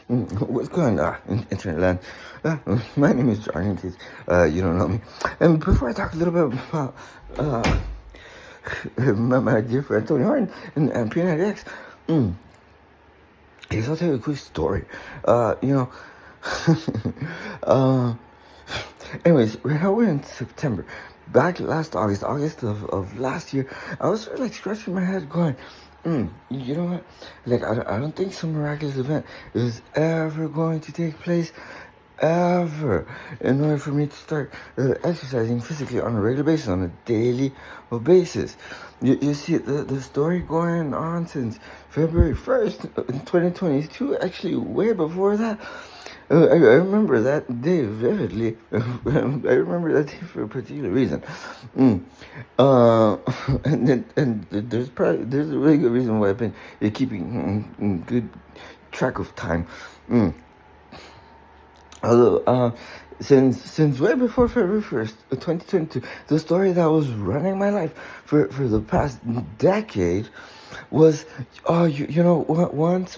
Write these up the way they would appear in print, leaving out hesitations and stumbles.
What's going on, internet land? My name is John, in case you don't know me. And before I talk a little bit about my dear friend Tony Horton and Peanut X, I guess I'll tell you a quick story. You know, uh, anyways, right now we're in September. Back last August of last year, I was sort of like scratching my head going, you know what? Like, I don't think some miraculous event is ever going to take place ever in order for me to start exercising physically on a regular basis, on a daily basis. You see, the story going on since February 1st in 2022, actually way before that. I remember that day vividly. I remember that day for a particular reason. Uh, and there's a really good reason why I've been keeping good track of time. Although, since way before February 1st, 2022, the story that was running my life for the past decade was, you know, once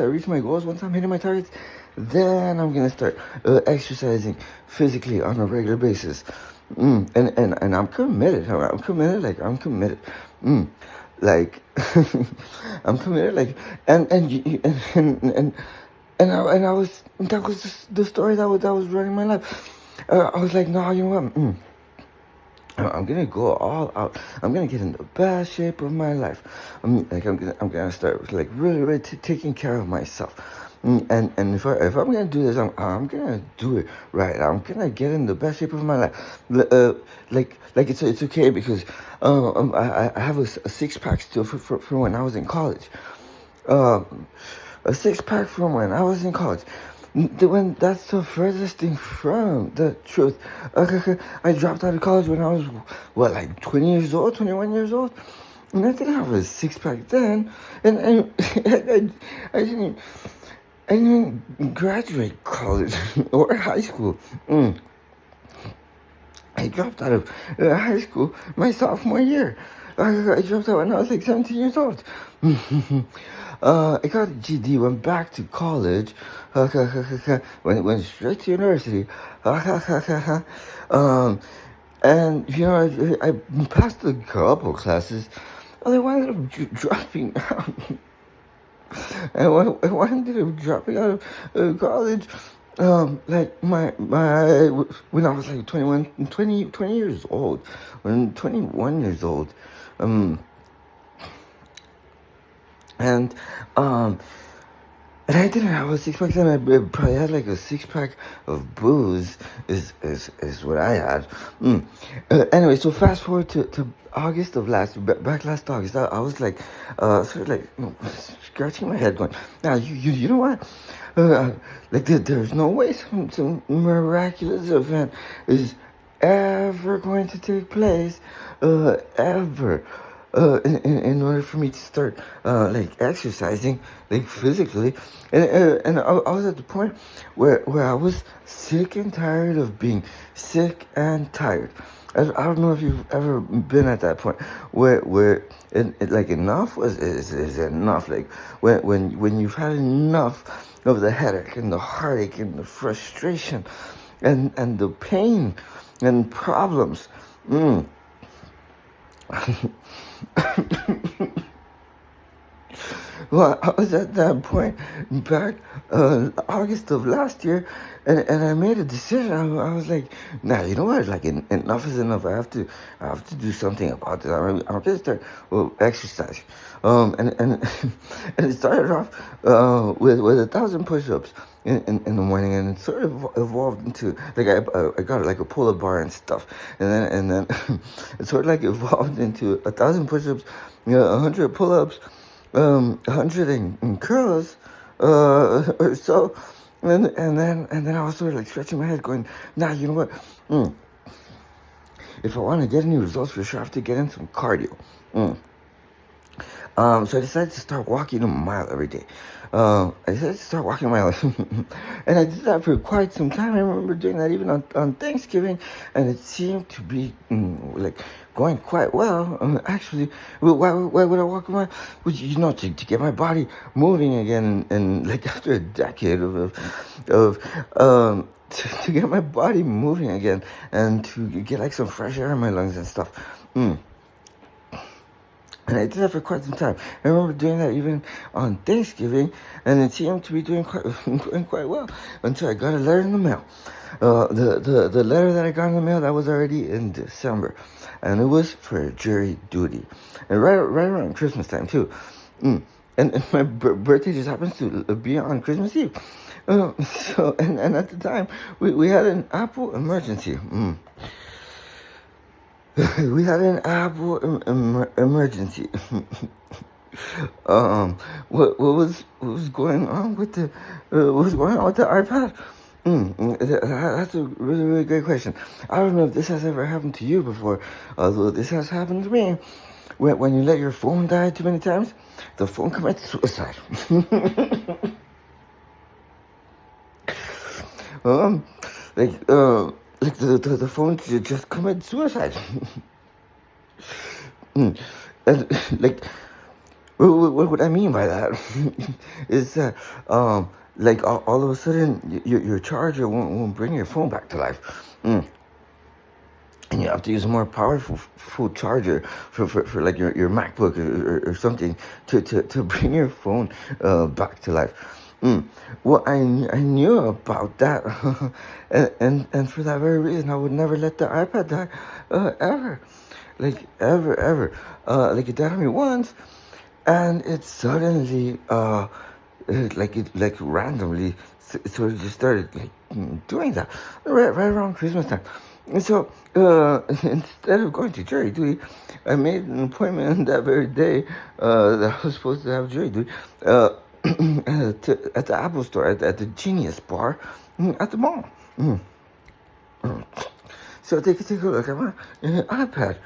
I reach my goals, once I'm hitting my targets, then I'm gonna start exercising physically on a regular basis. And I'm committed. I'm committed. Like I'm committed. Like I'm committed. Like and and I was that was the story that was running my life. I was like, no, you know what? I'm gonna go all out. I'm gonna get in the best shape of my life. I'm gonna start like really taking care of myself. And if I'm gonna do this, I'm gonna do it right. I'm gonna get in the best shape of my life. Like it's okay because I have a six pack still from when I was in college. Um, a six pack from when I was in college. When that's the furthest thing from the truth. I dropped out of college when I was like 20 years old, 21 years old, and I didn't have a six pack then, and I didn't I didn't graduate college or high school. I dropped out of high school my sophomore year. I dropped out when I was like 17 years old. I got a GD, went back to college, went straight to university. And, you know, I passed a couple classes. I wound up dropping out. I wound up dropping out of college. Like when I was like 20 years old, when 21 years old, and um, and I didn't have a six pack then. I probably had like a six pack of booze. Is what I had. Anyway, so fast forward to August of back last August. I was like, sort of like scratching my head, going, now you know what? Like there's no way some miraculous event is ever going to take place, ever. In order for me to start like exercising like physically, and I was at the point where I was sick and tired of being sick and tired. I don't know if you've ever been at that point where like enough is enough. Like when you've had enough of the headache and the heartache and the frustration and the pain and problems. Well, I was at that point back August of last year, and I made a decision. I was like, nah, you know what? Like, enough is enough. I have to do something about this. I'm gonna start exercising. And and it started off with 1,000 push-ups in the morning, and it sort of evolved into like I got like a pull-up bar and stuff, and then it sort of like evolved into 1,000 push-ups, 100 pull-ups, 100 in curls, or so, and then I was sort of like scratching my head, going, nah, you know what? If I want to get any results for sure, I have to get in some cardio. So I decided to start walking a mile every day. I decided to start walking a mile, and I did that for quite some time. I remember doing that even on Thanksgiving, and it seemed to be like going quite well. Actually, well, why would I walk a mile? Well, to get my body moving again, and like after a decade of to get my body moving again, and to get like some fresh air in my lungs and stuff. And I did that for quite some time. I remember doing that even on Thanksgiving, and it seemed to be doing quite well until I got a letter in the mail. The letter that I got in the mail, that was already in December, and it was for jury duty, and right around Christmas time too. And my birthday just happens to be on Christmas Eve. And at the time we had an Apple emergency. We had an Apple emergency. What was going on with the iPad? That's a really great question. I don't know if this has ever happened to you before, although this has happened to me. When you let your phone die too many times, the phone commits suicide. Like the phone just commit suicide. And like, what I mean by that is that like all of a sudden your charger won't bring your phone back to life. And you have to use a more powerful full charger for like your MacBook or something to bring your phone back to life. Well, I knew about that, and for that very reason, I would never let the iPad die, ever, like ever. Like it died on me once, and it suddenly, like randomly, sort of just started like doing that right around Christmas time. And so, instead of going to jury duty, I made an appointment that very day that I was supposed to have jury duty. At the Apple store, at the Genius Bar, at the mall. So they could take a look at my iPad.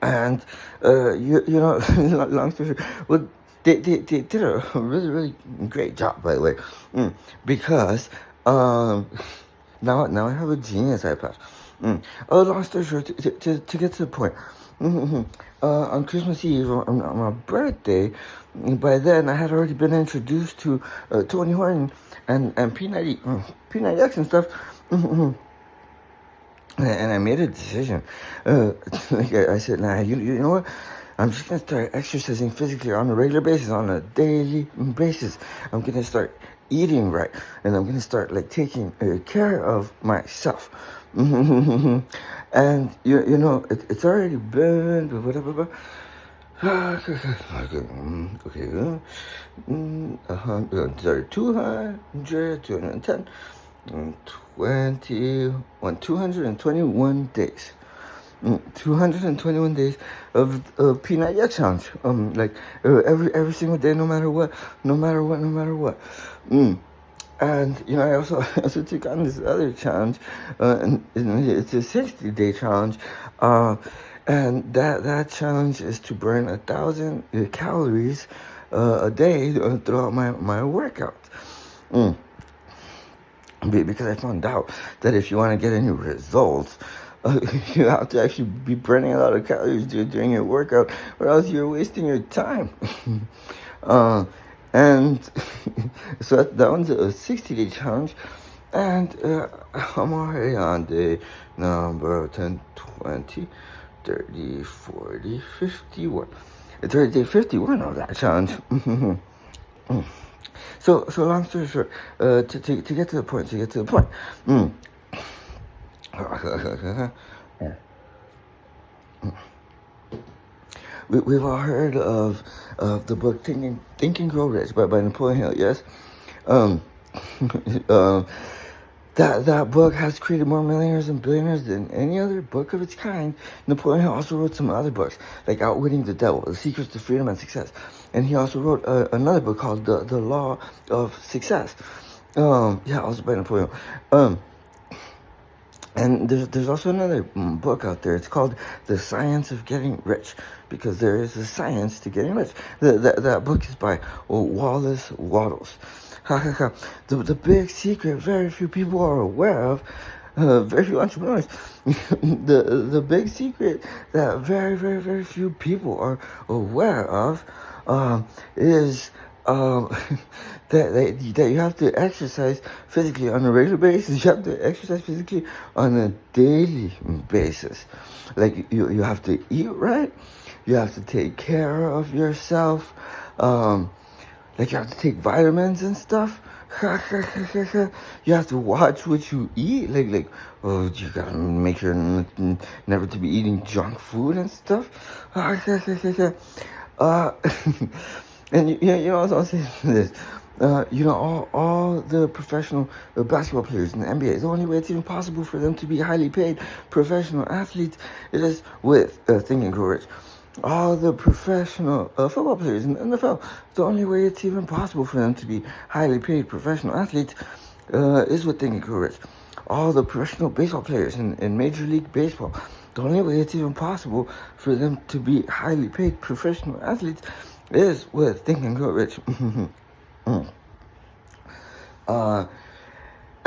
And, you know, long story short, well, they did a really great job, by the way. Because, now I have a Genius iPad. Long story short, to get to the point. On Christmas Eve, on my birthday, by then I had already been introduced to Tony Horton and P90X and stuff. And I made a decision. Like I said, nah, you know what? I'm just gonna start exercising physically on a regular basis, on a daily basis. I'm gonna start eating right, and I'm gonna start like taking care of myself. And you know it's already been whatever. Okay, 210, 221 days. 221 days of P90X challenge. Like every single day, no matter what. And you know, I also took on this other challenge, and it's a 60-day challenge, and that challenge is to burn 1,000 calories a day throughout my workout. Because I found out that if you want to get any results, you have to actually be burning a lot of calories during your workout, or else you're wasting your time. And so that one's a 60-day challenge, and I'm already on day number 10, 20, 30, 40, 51. It's already day 51 of that challenge. So long story short, to get to the point, We've all heard of the book Think and Grow Rich by Napoleon Hill, yes? That book has created more millionaires and billionaires than any other book of its kind. Napoleon Hill also wrote some other books, like Outwitting the Devil, The Secrets to Freedom and Success. And he also wrote another book called The Law of Success. Also by Napoleon. And there's also another book out there. It's called The Science of Getting Rich, because there is a science to getting rich. That book is by Wallace Wattles. The big secret very few people are aware of, very few entrepreneurs. The big secret that very few people are aware of, is that you have to exercise physically on a regular basis. You have to exercise physically on a daily basis. Like you have to eat right. You have to take care of yourself. Like you have to take vitamins and stuff. You have to watch what you eat. Oh, you gotta make sure never to be eating junk food and stuff. And you know, I was saying this. You know, all the professional basketball players in the NBA, the only way it's even possible for them to be highly paid professional athletes is with Think and Grow Rich. All the professional football players in the NFL, the only way it's even possible for them to be highly paid professional athletes is with Think and Grow Rich. All the professional baseball players in Major League Baseball, the only way it's even possible for them to be highly paid professional athletes is with Think and Grow Rich.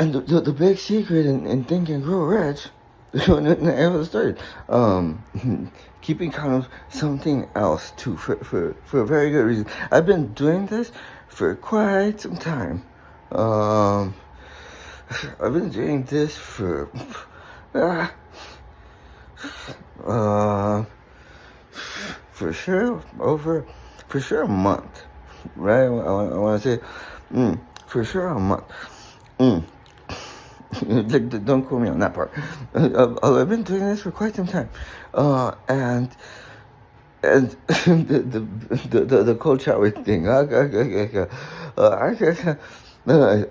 And the big secret in Think and Grow Rich, when it ever started, keeping kind of something else too, for a very good reason. I've been doing this for quite some time. I've been doing this for for sure a month, right? I want to say, for sure a month. Don't quote me on that part. I've been doing this for quite some time, and the cold shower thing. I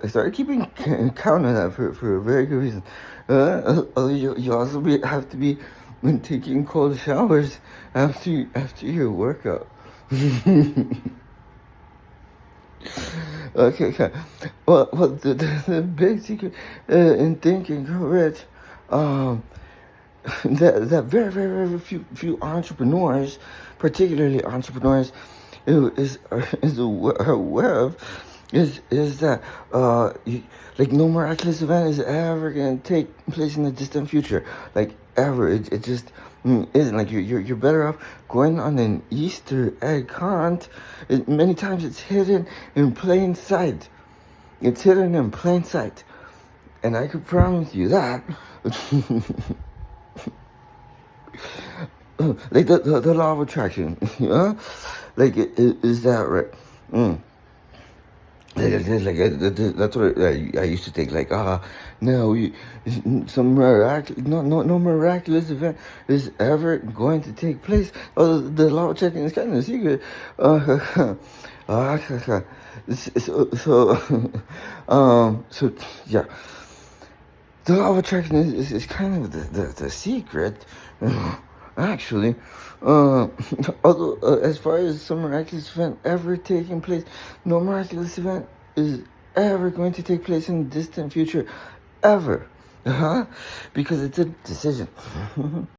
started keeping count on that for a very good reason. You also have to be taking cold showers after your workout. Okay. Well, the big secret in Think and Grow Rich, that very few entrepreneurs, particularly entrepreneurs, is aware of, is that like no miraculous event is ever gonna take place in the distant future, like ever. It just isn't. Like you're better off going on an Easter egg hunt. Many times it's hidden in plain sight. It's hidden in plain sight, and I could promise you that. Like the law of attraction, like is that right? That's what I used to think. Like, no, no miraculous event is ever going to take place. Oh, the law of attraction is kind of a secret. So yeah, the law of attraction is kind of the secret. Actually, although as far as some miraculous event ever taking place, no miraculous event is ever going to take place in the distant future, ever, because it's a decision.